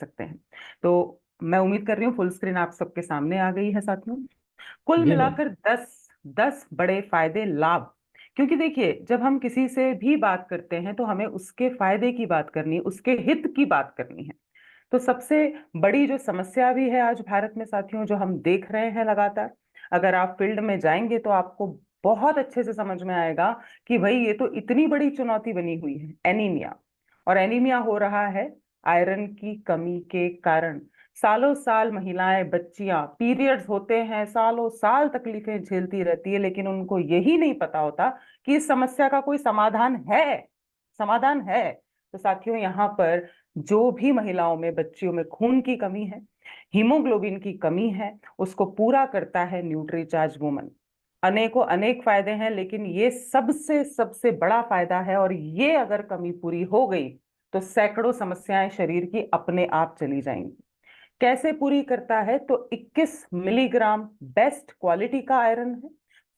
सकते हैं। तो मैं उम्मीद कर रही हूँ फुल स्क्रीन आप सबके सामने आ गई है साथियों। कुल जी मैम। मिलाकर 10 बड़े फायदे लाभ। क्योंकि देखिए, जब हम किसी से भी बात करते हैं तो हमें उसके फायदे की बात करनी है, उसके हित की बात करनी है। तो सबसे बड़ी जो समस्या भी है आज भारत में साथियों, जो हम देख रहे हैं लगातार, अगर आप फील्ड में जाएंगे तो आपको बहुत अच्छे से समझ में आएगा कि भाई ये तो इतनी बड़ी चुनौती बनी हुई है, एनीमिया। और एनीमिया हो रहा है आयरन की कमी के कारण। सालों साल महिलाएं, बच्चियां पीरियड्स होते हैं, सालों साल तकलीफें झेलती रहती है, लेकिन उनको यही नहीं पता होता कि इस समस्या का कोई समाधान है। समाधान है। तो साथियों, यहाँ पर जो भी महिलाओं में, बच्चियों में खून की कमी है, हीमोग्लोबिन की कमी है, उसको पूरा करता है न्यूट्रीचार्ज वुमन। अनेकों अनेक फायदे हैं, लेकिन ये सबसे सबसे बड़ा फायदा है, और ये अगर कमी पूरी हो गई तो सैकड़ों समस्याएं शरीर की अपने आप चली जाएंगी। कैसे पूरी करता है? तो 21 मिलीग्राम बेस्ट क्वालिटी का आयरन है,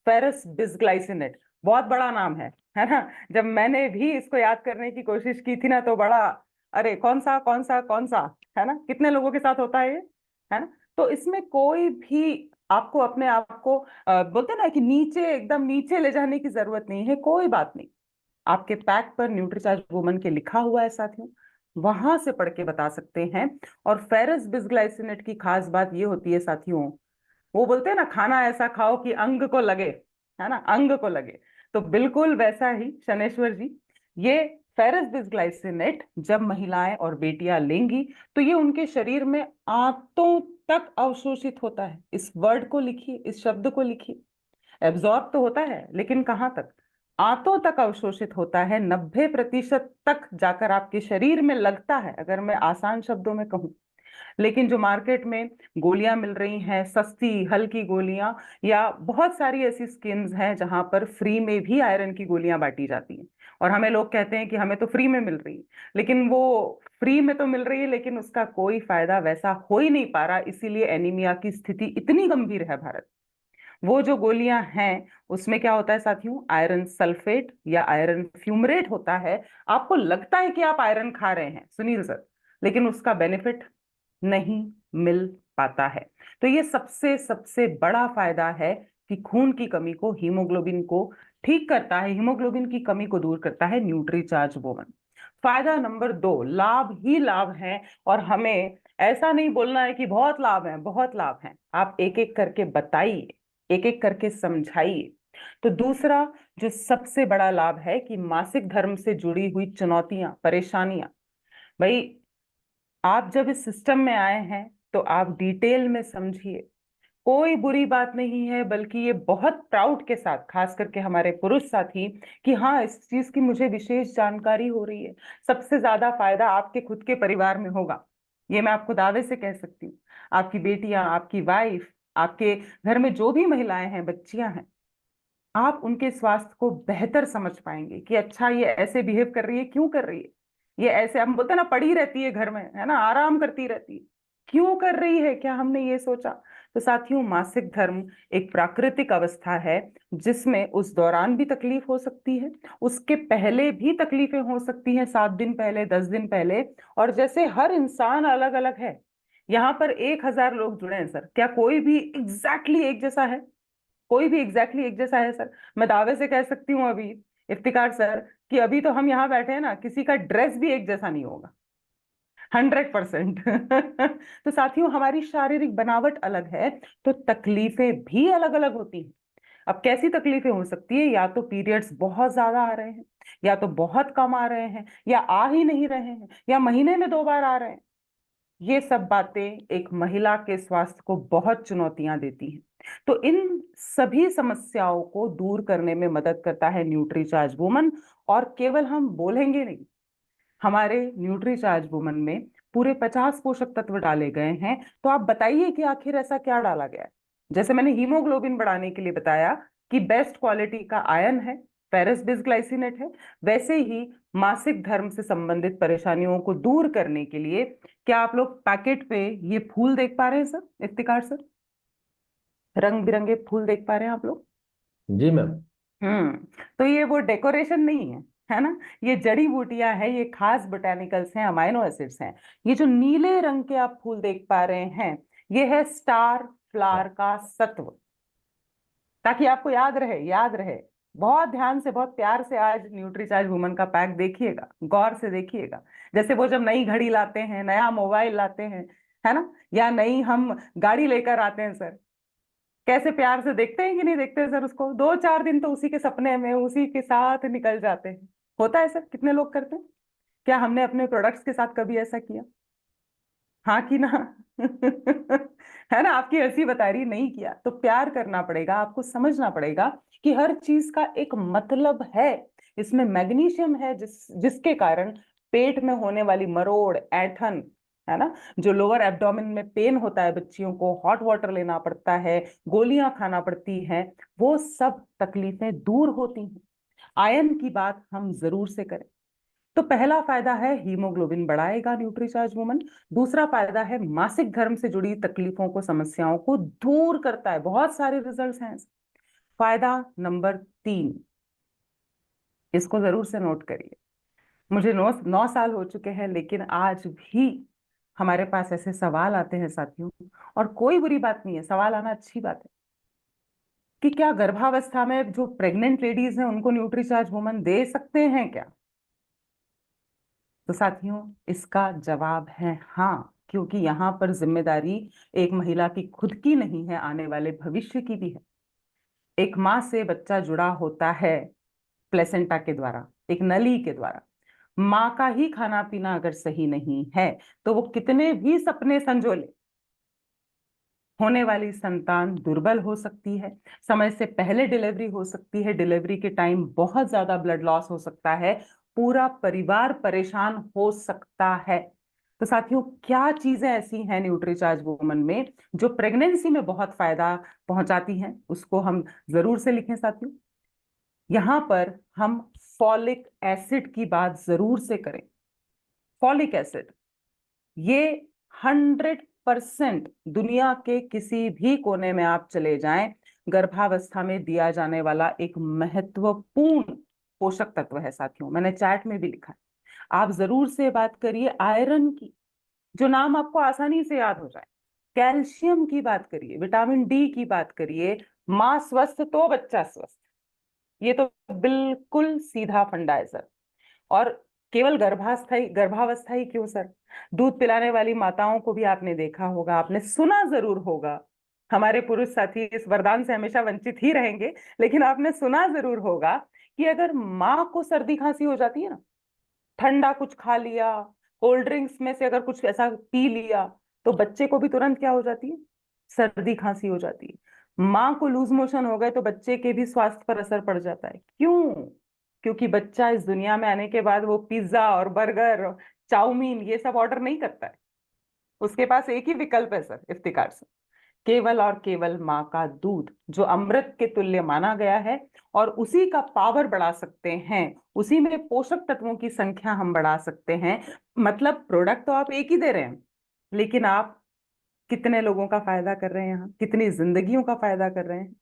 फेरस बिस्ग्लाइसिनेट। बहुत बड़ा नाम है ना? जब मैंने भी इसको याद करने की कोशिश की थी ना, तो बड़ा, अरे कौन सा कौन सा कौन सा, है ना? कितने लोगों के साथ होता है ये, है ना? तो इसमें कोई भी आपको अपने आप को बोलते हैं ना कि नीचे, एकदम नीचे ले जाने की जरूरत नहीं है। कोई बात नहीं, आपके पैक पर न्यूट्रीचार्ज वुमन के लिखा हुआ है साथियों, वहां से पढ़ के बता सकते हैं। और फेरस बिस्ग्लाइसिनेट की खास बात ये होती है साथियों, वो बोलते हैं ना, खाना ऐसा खाओ कि अंग को लगे, है ना, अंग को लगे। तो बिल्कुल वैसा ही शनेश्वर जी, ये फेरस बिस्ग्लाइसिनेट जब महिलाएं और बेटियां लेंगी तो ये उनके शरीर में आंतों तक अवशोषित होता है। इस वर्ड को लिखिए, इस शब्द को लिखिए। एब्जॉर्ब तो होता है, लेकिन कहाँ तक? आंतों तक अवशोषित होता है। 90% तक जाकर आपके शरीर में लगता है, अगर मैं आसान शब्दों में कहूं। लेकिन जो मार्केट में गोलियां मिल रही हैं, सस्ती हल्की गोलियां, या बहुत सारी ऐसी स्कीम्स हैं जहां पर फ्री में भी आयरन की गोलियां बांटी जाती हैं, और हमें लोग कहते हैं कि हमें तो फ्री में मिल रही है। लेकिन वो फ्री में तो मिल रही है, लेकिन उसका कोई फायदा वैसा हो ही नहीं पा रहा। इसीलिए एनीमिया की स्थिति इतनी गंभीर है भारत। वो जो गोलियां हैं, उसमें क्या होता है साथियों? आयरन सल्फेट या आयरन फ्यूमरेट होता है। आपको लगता है कि आप आयरन खा रहे हैं सुनील सर, लेकिन उसका बेनिफिट नहीं मिल पाता है। तो ये सबसे सबसे बड़ा फायदा है कि खून की कमी को, हीमोग्लोबिन को ठीक करता है, हीमोग्लोबिन की कमी को दूर करता है न्यूट्रीचार्ज वुमन। फायदा नंबर 2, लाभ ही लाभ है। और हमें ऐसा नहीं बोलना है कि बहुत लाभ है, बहुत लाभ है। आप एक एक करके बताइए, एक एक करके समझाइए। तो दूसरा जो सबसे बड़ा लाभ है कि मासिक धर्म से जुड़ी हुई चुनौतियां, परेशानियां, भाई आप जब इस सिस्टम में आए हैं तो आप डिटेल में समझिए। कोई बुरी बात नहीं है, बल्कि ये बहुत प्राउड के साथ, खास करके हमारे पुरुष साथी, कि हाँ, इस चीज की मुझे विशेष जानकारी हो रही है। सबसे ज्यादा फायदा आपके खुद के परिवार में होगा, ये मैं आपको दावे से कह सकती हूँ। आपकी बेटियां, आपकी वाइफ, आपके घर में जो भी महिलाएं हैं, बच्चियां हैं, आप उनके स्वास्थ्य को बेहतर समझ पाएंगे कि अच्छा ये ऐसे बिहेव कर रही है, क्यों कर रही है? ये ऐसे, हम बोलते हैं ना, पड़ी रहती है घर में, है ना, आराम करती रहती है, क्यों कर रही है? क्या हमने ये सोचा? तो साथियों, मासिक धर्म एक प्राकृतिक अवस्था है, जिसमें उस दौरान भी तकलीफ हो सकती है, उसके पहले भी तकलीफें हो सकती हैं, 7 दिन पहले, 10 दिन पहले। और जैसे हर इंसान अलग अलग है, यहाँ पर 1,000 लोग जुड़े हैं सर, क्या कोई भी एक जैसा है? कोई भी एक जैसा है सर? मैं दावे से कह सकती हूँ अभी, इफ्तिकार सर, कि अभी तो हम यहाँ बैठे हैं ना, किसी का ड्रेस भी एक जैसा नहीं होगा, 100%। तो साथियों, हमारी शारीरिक बनावट अलग है, तो तकलीफें भी अलग अलग होती हैं। अब कैसी तकलीफें हो सकती है? या तो पीरियड्स बहुत ज्यादा आ रहे हैं, या तो बहुत कम आ रहे हैं, या आ ही नहीं रहे हैं, या महीने में 2 बार आ रहे हैं। ये सब बातें एक महिला के स्वास्थ्य को बहुत चुनौतियां देती हैं। तो इन सभी समस्याओं को दूर करने में मदद करता है न्यूट्रीचार्ज वुमन। और केवल हम बोलेंगे नहीं, हमारे न्यूट्रीचार्ज वुमन में पूरे 50 पोषक तत्व डाले गए हैं। तो आप बताइए कि आखिर ऐसा क्या डाला गया है? जैसे मैंने हीमोग्लोबिन बढ़ाने के लिए बताया कि बेस्ट क्वालिटी का आयन है, फेरस बिस्ग्लाइसिनेट है, वैसे ही मासिक धर्म से संबंधित परेशानियों को दूर करने के लिए, क्या आप लोग पैकेट पे ये फूल देख पा रहे हैं सर, इफ्तिकार सर? रंग बिरंगे फूल देख पा रहे हैं आप लोग? जी मैम। तो ये वो डेकोरेशन नहीं है, है ना। ये जड़ी बूटियां हैं, ये खास बोटेनिकल्स हैं, अमाइनो एसिड्स हैं। ये जो नीले रंग के आप फूल देख पा रहे हैं, ये है स्टार फ्लावर का सत्व। ताकि आपको याद रहे, याद रहे। बहुत ध्यान से, बहुत प्यार से आज न्यूट्रीचार्ज वुमन का पैक देखिएगा, गौर से देखिएगा। जैसे वो जब नई घड़ी लाते हैं, नया मोबाइल लाते हैं, है ना, या नई हम गाड़ी लेकर आते हैं सर, कैसे प्यार से देखते हैं कि नहीं देखते सर उसको। 2-4 दिन तो उसी के सपने में, उसी के साथ निकल जाते हैं। होता है सर, कितने लोग करते हैं। क्या हमने अपने प्रोडक्ट्स के साथ कभी ऐसा किया? हाँ कि ना? है ना, आपकी हंसी बता रही नहीं किया। तो प्यार करना पड़ेगा, आपको समझना पड़ेगा कि हर चीज का एक मतलब है। इसमें मैग्नीशियम है जिसके कारण पेट में होने वाली मरोड़, ऐंठन, है ना, जो लोअर एब्डोमेन में पेन होता है, बच्चियों को हॉट वाटर लेना पड़ता है, गोलियां खाना पड़ती हैं, वो सब तकलीफें दूर होती हैं। आयरन की बात हम जरूर से करें। तो पहला फायदा है हीमोग्लोबिन बढ़ाएगा न्यूट्रीचार्ज वुमन। दूसरा फायदा है मासिक धर्म से जुड़ी तकलीफों को, समस्याओं को दूर करता है। बहुत सारे रिजल्ट्स हैं। फायदा नंबर 3, इसको जरूर से नोट करिए। मुझे 9 साल हो चुके हैं, लेकिन आज भी हमारे पास ऐसे सवाल आते हैं साथियों। और कोई बुरी बात नहीं है, सवाल आना अच्छी बात है, कि क्या गर्भावस्था में जो प्रेग्नेंट लेडीज हैं उनको न्यूट्रीचार्ज वुमन दे सकते हैं क्या? तो साथियों, इसका जवाब है हाँ। क्योंकि यहाँ पर जिम्मेदारी एक महिला की खुद की नहीं है, आने वाले भविष्य की भी है। एक माँ से बच्चा जुड़ा होता है प्लेसेंटा के द्वारा, एक नली के द्वारा। माँ का ही खाना पीना अगर सही नहीं है, तो वो कितने भी सपने संजो ले, होने वाली संतान दुर्बल हो सकती है, समय से पहले डिलीवरी हो सकती है, डिलीवरी के टाइम बहुत ज्यादा ब्लड लॉस हो सकता है, पूरा परिवार परेशान हो सकता है। तो साथियों, क्या चीजें ऐसी हैं न्यूट्रीचार्ज वुमन में जो प्रेगनेंसी में बहुत फायदा पहुंचाती हैं, उसको हम जरूर से लिखें साथियों। यहां पर हम फॉलिक एसिड की बात जरूर से करें। फॉलिक एसिड, ये 100% दुनिया के किसी भी कोने में आप चले जाएं, गर्भावस्था में दिया जाने वाला एक महत्वपूर्ण पोषक तत्व है साथियों। मैंने चैट में भी लिखा है, आप जरूर से बात करिए आयरन की, जो नाम आपको आसानी से याद हो जाए। कैल्शियम की बात करिए, विटामिन डी की बात करिए। मां स्वस्थ तो बच्चा स्वस्थ, ये तो बिल्कुल सीधा फंडा है सर। और केवल गर्भावस्था ही क्यों सर, दूध पिलाने वाली माताओं को भी आपने देखा होगा, आपने सुना जरूर होगा। हमारे पुरुष साथी इस वरदान से हमेशा वंचित ही रहेंगे, लेकिन आपने सुना जरूर होगा कि अगर माँ को सर्दी खांसी हो जाती है ना, ठंडा कुछ खा लिया, कोल्ड ड्रिंक्स में से अगर कुछ ऐसा पी लिया, तो बच्चे को भी तुरंत क्या हो जाती है? सर्दी खांसी हो जाती है। माँ को लूज मोशन हो गए तो बच्चे के भी स्वास्थ्य पर असर पड़ जाता है। क्यों? क्योंकि बच्चा इस दुनिया में आने के बाद वो पिज्जा और बर्गर, चाउमीन, ये सब ऑर्डर नहीं करता है। उसके पास एक ही विकल्प है सर, इफ्तिकार से, केवल और केवल माँ का दूध, जो अमृत के तुल्य माना गया है। और उसी का पावर बढ़ा सकते हैं, उसी में पोषक तत्वों की संख्या हम बढ़ा सकते हैं। मतलब प्रोडक्ट तो आप एक ही दे रहे हैं, लेकिन आप कितने लोगों का फायदा कर रहे हैं यहाँ, कितनी जिंदगियों का फायदा कर रहे हैं?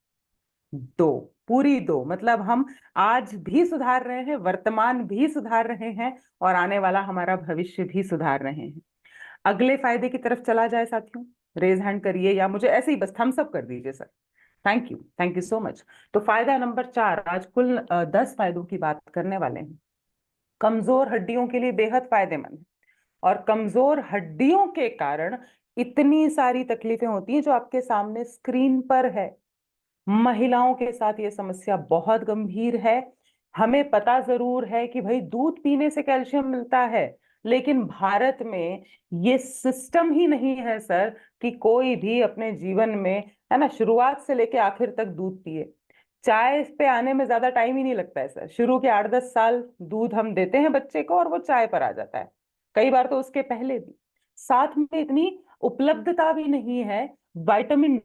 2, पूरी 2। मतलब हम आज भी सुधार रहे हैं, वर्तमान भी सुधार रहे हैं, और आने वाला हमारा भविष्य भी सुधार रहे हैं। अगले फायदे की तरफ चला जाए साथियों, रेज हैंड करिए या मुझे ऐसे ही बस थम्स अप कर दीजिए sir. Thank you so much. तो फायदा नंबर 4, आज कुल 10 फायदों की बात करने वाले हैं। कमजोर हड्डियों के लिए बेहद फायदेमंद है। और कमजोर हड्डियों के कारण इतनी सारी तकलीफें होती हैं जो आपके सामने स्क्रीन पर है। महिलाओं के साथ ये समस्या बहुत गंभीर है। हमें पता जरूर है कि भाई दूध पीने से कैल्शियम मिलता है, लेकिन भारत में ये सिस्टम ही नहीं है सर कि कोई भी अपने जीवन में, है ना, शुरुआत से लेके आखिर तक दूध पिए। चाय पे आने में ज्यादा टाइम ही नहीं लगता है सर। शुरू के 8-10 साल दूध हम देते हैं बच्चे को और वो चाय पर आ जाता है, कई बार तो उसके पहले भी। साथ में इतनी उपलब्धता भी नहीं है, विटामिन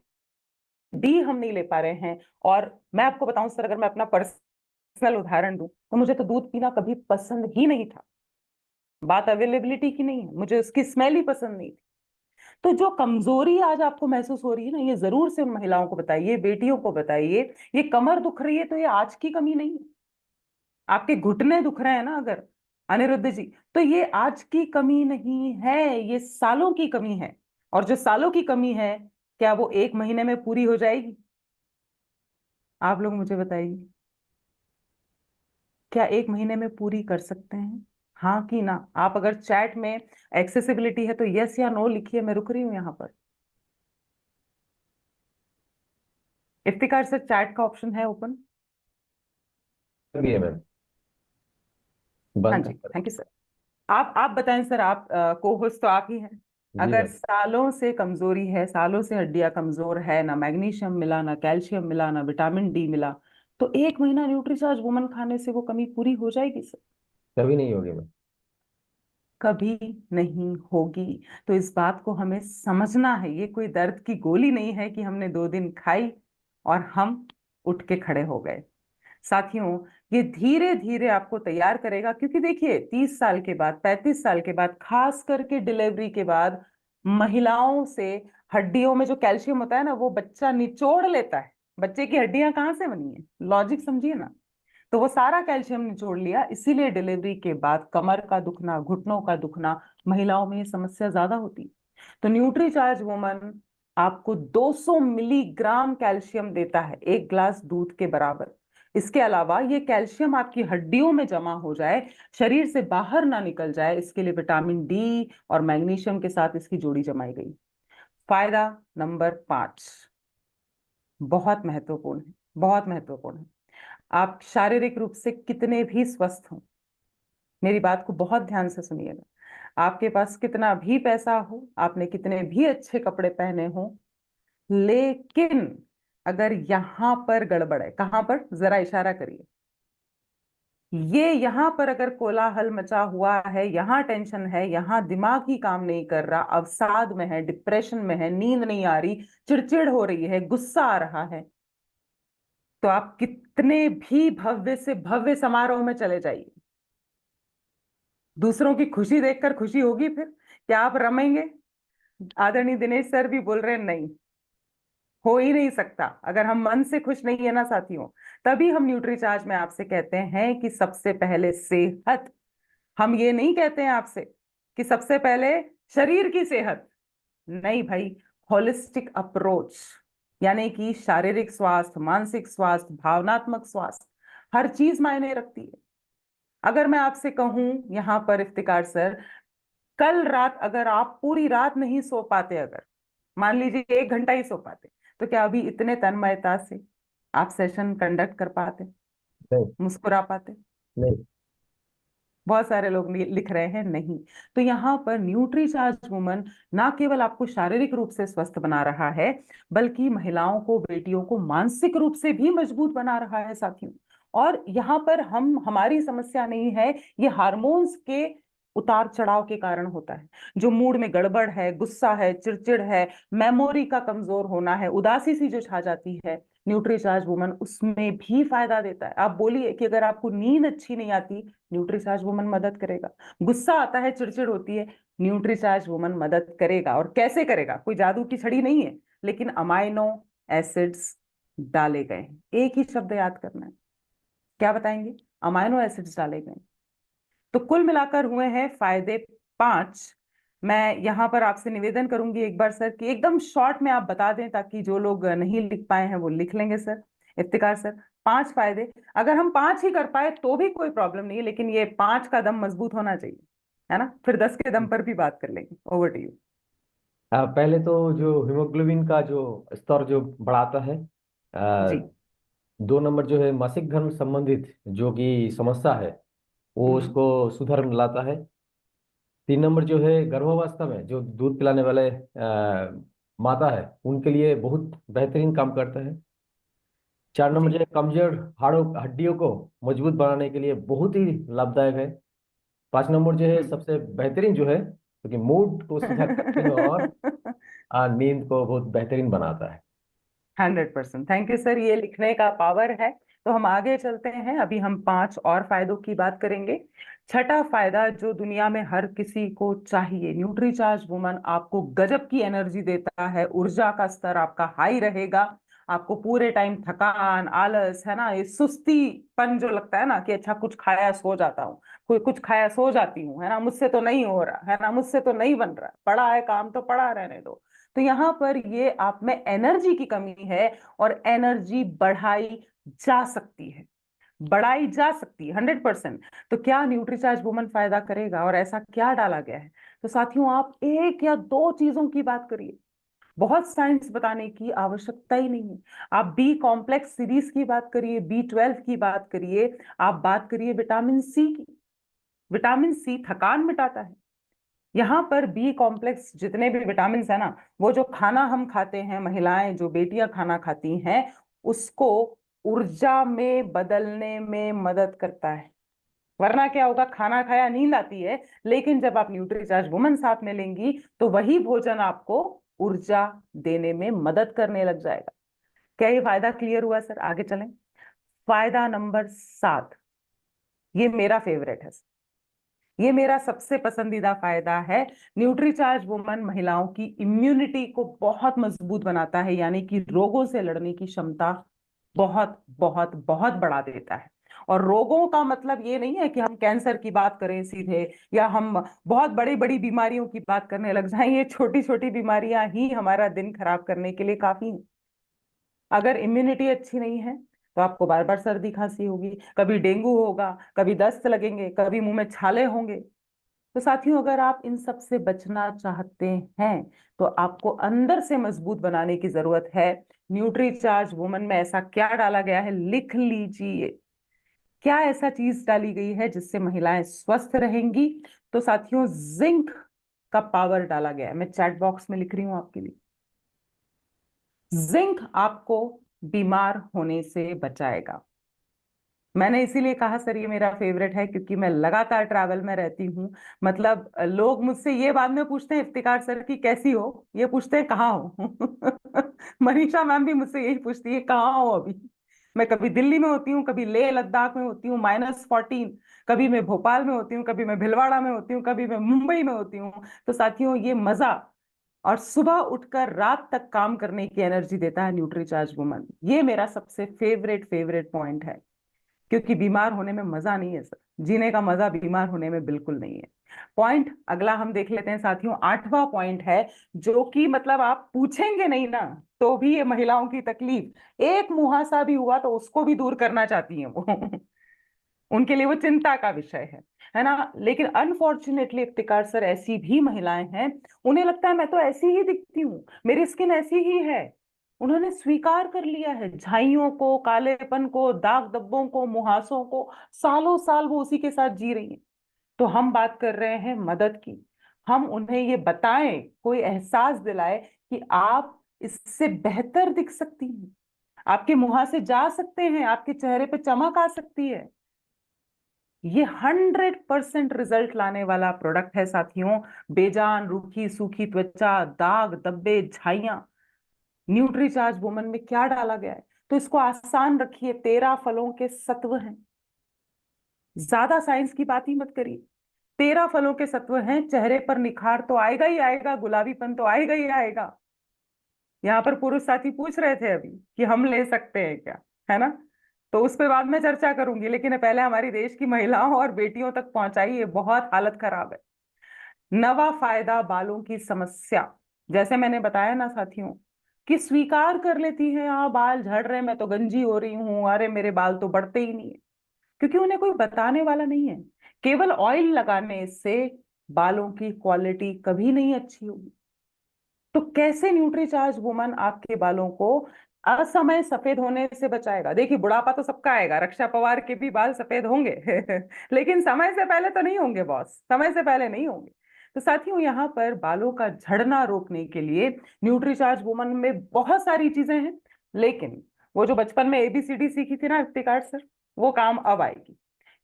डी हम नहीं ले पा रहे हैं। और मैं आपको बताऊं सर, अगर मैं अपना पर्सनल उदाहरण दूं, तो मुझे तो दूध पीना कभी पसंद ही नहीं था। बात अवेलेबिलिटी की नहीं है, मुझे उसकी स्मेल ही पसंद नहीं थी। तो जो कमजोरी आज आपको महसूस हो रही है ना, ये जरूर से उन महिलाओं को बताइए, बेटियों को बताइए। ये कमर दुख रही है तो ये आज की कमी नहीं है, आपके घुटने दुख रहे हैं ना अगर, अनिरुद्ध जी, तो ये आज की कमी नहीं है, ये सालों की कमी है। और जो सालों की कमी है, क्या वो एक महीने में पूरी हो जाएगी? आप लोग मुझे बताइए, क्या एक महीने में पूरी कर सकते हैं? हाँ कि ना? आप अगर चैट में एक्सेसिबिलिटी है तो यस या नो लिखिए, मैं रुक रही हूं यहां पर। इफ्तिकार सर, चैट का ऑप्शन है ओपन? भी है मैम, हाँ बंद जी, नहीं कर। Thank you sir. आप बताएं सर, आप को होस्ट तो आप ही हैं। जी अगर मैम। सालों से कमजोरी है, सालों से हड्डियां कमजोर है, ना मैग्नीशियम मिला, ना कैल्शियम मिला, ना विटामिन डी मिला, तो एक महीना न्यूट्रीचार्ज वुमन खाने से वो कमी पूरी हो जाएगी सर? कभी नहीं होगी मैम। कभी नहीं होगी। तो इस बात को हमें समझना है, ये कोई दर्द की गोली नहीं है कि हमने 2 दिन खाई और हम उठ के खड़े हो गए। साथियों, ये धीरे धीरे आपको तैयार करेगा, क्योंकि देखिए 30 साल के बाद, 35 साल के बाद, खास करके डिलीवरी के बाद, महिलाओं से हड्डियों में जो कैल्शियम होता है ना, वो बच्चा निचोड़ लेता है। बच्चे की हड्डियां कहाँ से बनी है, लॉजिक समझिए ना। तो वो सारा कैल्शियम निचोड़ लिया, इसीलिए डिलीवरी के बाद कमर का दुखना, घुटनों का दुखना, महिलाओं में ये समस्या ज्यादा होती है। तो न्यूट्रीचार्ज वुमन आपको 200 मिलीग्राम कैल्शियम देता है, एक ग्लास दूध के बराबर। इसके अलावा ये कैल्शियम आपकी हड्डियों में जमा हो जाए, शरीर से बाहर ना निकल जाए, इसके लिए विटामिन डी और मैग्नीशियम के साथ इसकी जोड़ी जमाई गई। फायदा नंबर 5, बहुत महत्वपूर्ण है, बहुत महत्वपूर्ण है। आप शारीरिक रूप से कितने भी स्वस्थ हों, मेरी बात को बहुत ध्यान से सुनिएगा, आपके पास कितना भी पैसा हो, आपने कितने भी अच्छे कपड़े पहने हो, लेकिन अगर यहां पर गड़बड़ है, कहां पर, जरा इशारा करिए, ये यहां पर अगर कोलाहल मचा हुआ है, यहां टेंशन है, यहां दिमाग ही काम नहीं कर रहा, अवसाद में है, डिप्रेशन में है, नींद नहीं आ रही, चिड़चिड़ हो रही है, गुस्सा आ रहा है, तो आप कितने भी भव्य से भव्य समारोह में चले जाइए, दूसरों की खुशी देखकर खुशी होगी फिर? क्या आप रमेंगे? आदरणीय दिनेश सर भी बोल रहे हैं नहीं, हो ही नहीं सकता। अगर हम मन से खुश नहीं है ना साथियों, तभी हम न्यूट्रीचार्ज में आपसे कहते हैं कि सबसे पहले सेहत। हम ये नहीं कहते हैं आपसे कि सबसे पहले शरीर की सेहत, नहीं भाई, होलिस्टिक अप्रोच, यानी कि शारीरिक स्वास्थ्य, मानसिक स्वास्थ्य, भावनात्मक स्वास्थ्य, हर चीज मायने रखती है। अगर मैं आपसे कहूं यहां पर इफ्तिकार सर, कल रात अगर आप पूरी रात नहीं सो पाते, अगर मान लीजिए 1 घंटा ही सो पाते, तो क्या अभी इतने तन्मयता से आप सेशन कंडक्ट कर पाते, नहीं। मुस्कुरा पाते? नहीं। बहुत सारे लोग लिख रहे हैं नहीं। तो यहाँ पर न्यूट्रीचार्ज वुमन ना केवल आपको शारीरिक रूप से स्वस्थ बना रहा है, बल्कि महिलाओं को, बेटियों को मानसिक रूप से भी मजबूत बना रहा है साथियों। और यहाँ पर हमारी समस्या नहीं है, ये हार्मोन्स के उतार चढ़ाव के कारण होता है। जो मूड में गड़बड़ है, गुस्सा है, चिड़चिड़ है, मेमोरी का कमजोर होना है, उदासी सी जो छा जाती है, न्यूट्रीचार्ज वुमन उसमें भी फायदा देता है। आप बोलिए कि अगर आपको नींद अच्छी नहीं आती, न्यूट्रीचार्ज वुमन मदद करेगा। गुस्सा आता है, चिड़चिड़ होती है, न्यूट्रीचार्ज वुमन मदद करेगा। और कैसे करेगा? कोई जादू की छड़ी नहीं है, लेकिन अमाइनो एसिड्स डाले गए हैं। एक ही शब्द याद करना है, क्या बताएंगे? अमाइनो एसिड्स डाले गए हैं। तो कुल मिलाकर हुए हैं फायदे 5। मैं यहां पर आपसे निवेदन करूंगी एक बार सर कि एकदम शॉर्ट में आप बता दें, ताकि जो लोग नहीं लिख पाए हैं वो लिख लेंगे सर। इफ्तिकार सर, 5 फायदे, अगर हम 5 ही कर पाए तो भी कोई प्रॉब्लम नहीं है, लेकिन ये 5 का दम मजबूत होना चाहिए, है ना? फिर 10 के दम पर भी बात कर लेंगे। Over to you. पहले तो जो हीमोग्लोबिन का जो स्तर जो बढ़ाता है। जी। 2 नंबर जो है मासिक धर्म संबंधित जो कि समस्या है, वो हम्म। उसको सुधर में लाता है। 3 नंबर जो है गर्भावस्था में जो दूध पिलाने वाले माता है, उनके लिए बहुत बेहतरीन काम करता है। 4 नंबर जो जी। है कमजोर हाड़ों हड्डियों को मजबूत बनाने के लिए बहुत ही लाभदायक है। 5 नंबर जो है हम्म। सबसे बेहतरीन जो है, क्योंकि मूड को सुधार करते हैं और नींद को बहुत बेहतरीन बनाता है। 100%, थैंक यू सर, ये लिखने का पावर है। तो हम आगे चलते हैं, अभी हम 5 और फायदों की बात करेंगे। छठा फायदा जो दुनिया में हर किसी को चाहिए, न्यूट्रीचार्ज वुमन आपको गजब की एनर्जी देता है, ऊर्जा का स्तर आपका हाई रहेगा, आपको पूरे टाइम थकान, आलस, है ना, ये सुस्तीपन जो लगता है ना, कि अच्छा कुछ खाया सो जाता हूँ, कोई कुछ खाया सो जाती हूँ, है ना, मुझसे तो नहीं हो रहा, है ना, मुझसे तो नहीं बन रहा, पड़ा है काम तो पड़ा रहने दो। तो यहाँ पर ये आप में एनर्जी की कमी है, और एनर्जी बढ़ाई जा सकती है 100%। तो क्या न्यूट्रीचार्ज वुमन फायदा करेगा, और ऐसा क्या डाला गया है? तो साथियों, आप एक या दो चीजों की बात करिए, बहुत साइंस बताने की आवश्यकता ही नहीं है। आप बी कॉम्प्लेक्स सीरीज की बात करिए, B12 की बात करिए, आप बात करिए विटामिन सी की। विटामिन सी थकान मिटाता है। यहाँ पर बी कॉम्प्लेक्स जितने भी विटामिन है ना, वो जो खाना हम खाते हैं, महिलाएं जो बेटियां खाना खाती हैं, उसको ऊर्जा में बदलने में मदद करता है। वरना क्या होगा, खाना खाया नींद आती है, लेकिन जब आप न्यूट्रीचार्ज वुमन साथ में लेंगी, तो वही भोजन आपको ऊर्जा देने में मदद करने लग जाएगा। क्या ये फायदा क्लियर हुआ सर? आगे चलें। फायदा नंबर 7, ये मेरा फेवरेट है, ये मेरा सबसे पसंदीदा फायदा है। न्यूट्रीचार्ज वुमन महिलाओं की इम्यूनिटी को बहुत मजबूत बनाता है, यानी कि रोगों से लड़ने की क्षमता बहुत बहुत बहुत बढ़ा देता है। और रोगों का मतलब ये नहीं है कि हम कैंसर की बात करें सीधे, या हम बहुत बड़ी बड़ी बीमारियों की बात करने लग जाएं। ये छोटी छोटी बीमारियां ही हमारा दिन खराब करने के लिए काफी हैं। अगर इम्यूनिटी अच्छी नहीं है, तो आपको बार बार सर्दी खांसी होगी, कभी डेंगू होगा, कभी दस्त लगेंगे, कभी मुंह में छाले होंगे। तो साथियों, अगर आप इन सब से बचना चाहते हैं, तो आपको अंदर से मजबूत बनाने की जरूरत है। न्यूट्रीचार्ज वुमन में ऐसा क्या डाला गया है, लिख लीजिए। क्या ऐसा चीज डाली गई है जिससे महिलाएं स्वस्थ रहेंगी? तो साथियों, जिंक का पावर डाला गया है। मैं चैट बॉक्स में लिख रही हूं आपके लिए। जिंक आपको बीमार होने से बचाएगा। मैंने इसीलिए कहा सर ये मेरा फेवरेट है, क्योंकि मैं लगातार ट्रैवल में रहती हूँ। मतलब लोग मुझसे ये बाद में पूछते हैं, इफ्तिकार सर की कैसी हो, ये पूछते हैं कहाँ हो। मनीषा मैम भी मुझसे यही पूछती है, कहाँ हो अभी। मैं कभी दिल्ली में होती हूँ, कभी लेह लद्दाख में होती हूँ -14, कभी मैं भोपाल में होती हूँ, कभी मैं भिलवाड़ा में होती हूँ, कभी मैं मुंबई में होती हूँ। तो साथियों, ये मजा और सुबह उठकर रात तक काम करने की एनर्जी देता है न्यूट्रीचार्ज वुमन। ये मेरा सबसे फेवरेट फेवरेट पॉइंट है, क्योंकि बीमार होने में मजा नहीं है सर, जीने का मजा बीमार होने में बिल्कुल नहीं है। पॉइंट अगला हम देख लेते हैं साथियों, 8वां पॉइंट है, जो कि मतलब आप पूछेंगे नहीं ना, तो भी ये महिलाओं की तकलीफ, एक मुहासा भी हुआ तो उसको भी दूर करना चाहती हैं वो। उनके लिए वो चिंता का विषय है ना। लेकिन अनफॉर्चुनेटली इफ्तिकार सर, ऐसी भी महिलाएं हैं, उन्हें लगता है मैं तो ऐसी ही दिखती हूँ, मेरी स्किन ऐसी ही है। उन्होंने स्वीकार कर लिया है झाइयों को, कालेपन को, दाग धब्बों को, मुहासों को, सालों साल वो उसी के साथ जी रही हैं। तो हम बात कर रहे हैं मदद की। हम उन्हें ये बताएं, कोई एहसास दिलाए कि आप इससे बेहतर दिख सकती हैं, आपके मुहासे जा सकते हैं, आपके चेहरे पे चमक आ सकती है। ये 100% रिजल्ट लाने वाला प्रोडक्ट है साथियों। बेजान रूखी सूखी त्वचा, दाग धब्बे, झाइयां, न्यूट्रीचार्ज वुमन में क्या डाला गया है? तो इसको आसान रखिए, 13 फलों के सत्व हैं। ज्यादा साइंस की बात ही मत करिए। 13 फलों के सत्व हैं, चेहरे पर निखार तो आएगा ही आएगा, गुलाबीपन तो आएगा ही आएगा। यहाँ पर पुरुष साथी पूछ रहे थे अभी कि हम ले सकते हैं क्या, है ना। तो उस पर बाद में चर्चा करूंगी, लेकिन पहले हमारी देश की महिलाओं और बेटियों तक पहुंचाइए, बहुत हालत खराब है। नवा फायदा, बालों की समस्या। जैसे मैंने बताया ना साथियों, कि स्वीकार कर लेती हैं, हाँ बाल झड़ रहे हैं, मैं तो गंजी हो रही हूँ, अरे मेरे बाल तो बढ़ते ही नहीं है, क्योंकि उन्हें कोई बताने वाला नहीं है। केवल ऑयल लगाने से बालों की क्वालिटी कभी नहीं अच्छी होगी। तो कैसे न्यूट्रीचार्ज वुमन आपके बालों को असमय सफेद होने से बचाएगा? देखिए, बुढ़ापा तो सबका आएगा, रक्षा पवार के भी बाल सफेद होंगे। लेकिन समय से पहले तो नहीं होंगे बॉस, समय से पहले नहीं होंगे। तो साथियों, यहाँ पर बालों का झड़ना रोकने के लिए न्यूट्रीचार्ज वुमन में बहुत सारी चीजें हैं, लेकिन वो जो बचपन में ABCD सीखी थी ना इफ्तिकार सर, वो काम अब आएगी।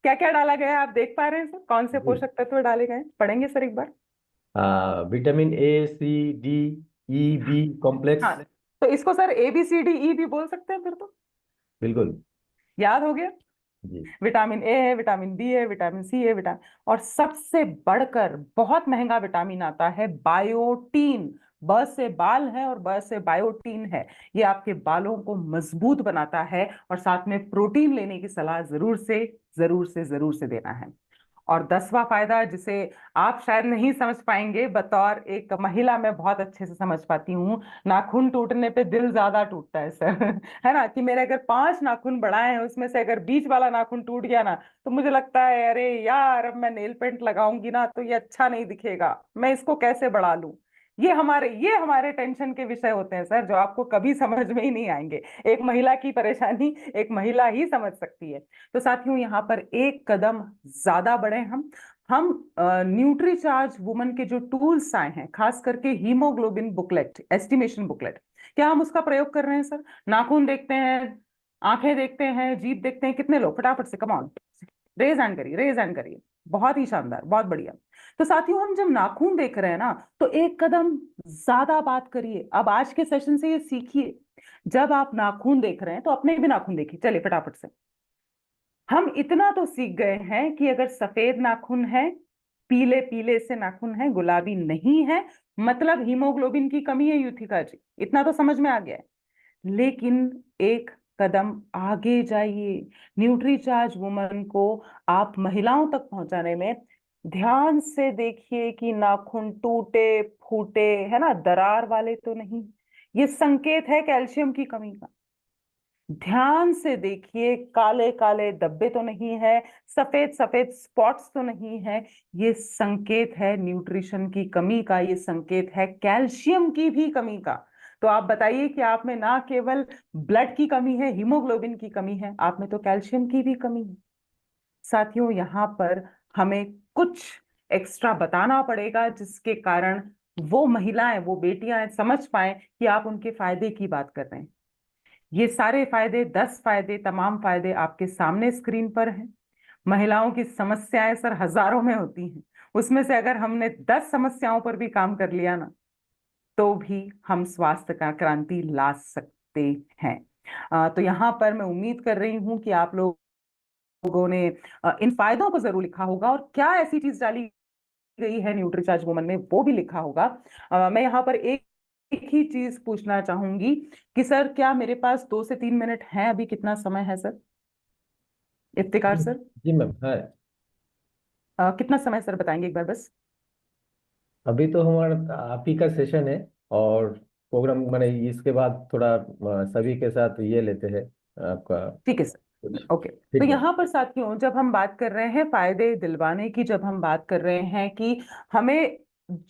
क्या क्या डाला गया है आप देख पा रहे हैं सर? कौन से जी। पोषक तत्व डाले गए हैं? पढ़ेंगे सर एक बार। Vitamin A, C, D, E, B हाँ, कॉम्प्लेक्स। तो इसको सर ABCDE भी बोल सकते हैं फिर तो। बिल्कुल। याद हो गया। जी। विटामिन ए है, विटामिन बी है, विटामिन सी है, विटामिन, और सबसे बढ़कर बहुत महंगा विटामिन आता है बायोटीन। ब से बाल है और ब से बायोटीन है। ये आपके बालों को मजबूत बनाता है, और साथ में प्रोटीन लेने की सलाह जरूर से जरूर से जरूर से देना है। और 10वां फायदा, जिसे आप शायद नहीं समझ पाएंगे, बतौर एक महिला मैं बहुत अच्छे से समझ पाती हूँ। नाखून टूटने पे दिल ज्यादा टूटता है सर। है ना, कि मेरे अगर 5 नाखून बढ़ाए हैं, उसमें से अगर बीच वाला नाखून टूट गया ना, तो मुझे लगता है अरे यार, अब मैं नेल पेंट लगाऊंगी ना तो ये अच्छा नहीं दिखेगा, मैं इसको कैसे बढ़ा लूं। ये हमारे टेंशन के विषय होते हैं सर, जो आपको कभी समझ में ही नहीं आएंगे। एक महिला की परेशानी एक महिला ही समझ सकती है। तो साथियों, यहाँ पर एक कदम ज्यादा बढ़े हम न्यूट्रीचार्ज वुमन के जो टूल्स आए हैं, खास करके हीमोग्लोबिन बुकलेट, एस्टिमेशन बुकलेट, क्या हम उसका प्रयोग कर रहे हैं सर? नाखून देखते हैं, आंखें देखते हैं, जीभ देखते हैं, कितने लोग? फटाफट से, कम ऑन, रेज हैंड करिए, रेज हैंड करिए। बहुत ही शानदार, बहुत बढ़िया। तो साथियों, हम जब नाखून देख रहे हैं ना, तो एक कदम ज्यादा बात करिए। अब आज के सेशन से ये सीखिए, जब आप नाखून देख रहे हैं तो अपने भी नाखून देखिए। चलिए फटाफट से। हम इतना तो सीख गए हैं कि अगर सफेद नाखून है, पीले पीले से नाखून है, गुलाबी नहीं है, मतलब हीमोग्लोबिन की कमी है युथिका जी, इतना तो समझ में आ गया है। लेकिन एक कदम आगे जाइए। न्यूट्रीचार्ज वुमन को आप महिलाओं तक पहुंचाने में ध्यान से देखिए कि नाखून टूटे फूटे, है ना, दरार वाले तो नहीं। ये संकेत है कैल्शियम की कमी का। ध्यान से देखिए, काले काले धब्बे तो नहीं है, सफेद सफेद स्पॉट्स तो नहीं है। ये संकेत है न्यूट्रिशन की कमी का, ये संकेत है कैल्शियम की भी कमी का। तो आप बताइए कि आप में ना केवल ब्लड की कमी है, हीमोग्लोबिन की कमी है, आप में तो कैल्शियम की भी कमी है। साथियों, यहाँ पर हमें कुछ एक्स्ट्रा बताना पड़ेगा, जिसके कारण वो महिलाएं, वो बेटियां समझ पाए कि आप उनके फायदे की बात कर रहे हैं। ये सारे फायदे, 10 फायदे, तमाम फायदे आपके सामने स्क्रीन पर हैं। महिलाओं की समस्याएं सर हजारों में होती हैं, उसमें से अगर हमने 10 समस्याओं पर भी काम कर लिया ना, तो भी हम स्वास्थ्य का क्रांति ला सकते हैं। तो यहाँ पर मैं उम्मीद कर रही हूँ कि आप लोगों ने इन फायदों को जरूर लिखा होगा, और क्या ऐसी चीज डाली गई है न्यूट्रीचार्ज वुमन में वो भी लिखा होगा। मैं यहाँ पर एक ही चीज पूछना चाहूंगी कि सर, क्या मेरे पास 2 से 3 मिनट है? अभी कितना समय है सर? इफ्तिकार जी सर, जी मैम है। कितना समय सर, बताएंगे एक बार बस। अभी तो हमारा आप ही का सेशन है, और प्रोग्राम मैंने इसके बाद थोड़ा सभी के साथ ये लेते हैं आपका ठीक है सर, कुछ ओके। तो फीडबैक। यहाँ पर साथियों, जब हम बात कर रहे हैं फायदे दिलवाने की, जब हम बात कर रहे हैं कि हमें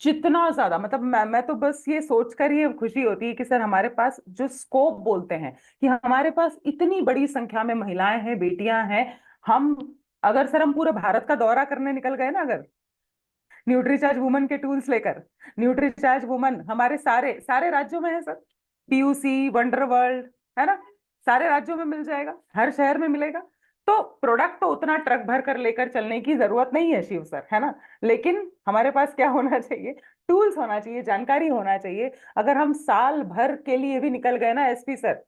जितना ज्यादा, मतलब मैं तो बस ये सोचकर ही खुशी होती है कि सर, हमारे पास जो स्कोप बोलते हैं, कि हमारे पास इतनी बड़ी संख्या में महिलाएं हैं, बेटियां हैं। हम अगर सर, हम पूरे भारत का दौरा करने निकल गए ना, अगर न्यूट्रीचार्ज वुमन के टूल्स लेकर, न्यूट्रीचार्ज वुमन हमारे सारे सारे राज्यों में है सर। पीयूसी, वंडर वर्ल्ड, है ना, सारे राज्यों में मिल जाएगा, हर शहर में मिलेगा। तो प्रोडक्ट तो उतना ट्रक भर कर लेकर चलने की जरूरत नहीं है शिव सर, है ना। लेकिन हमारे पास क्या होना चाहिए? टूल्स होना चाहिए, जानकारी होना चाहिए। अगर हम साल भर के लिए भी निकल गए ना एसपी सर,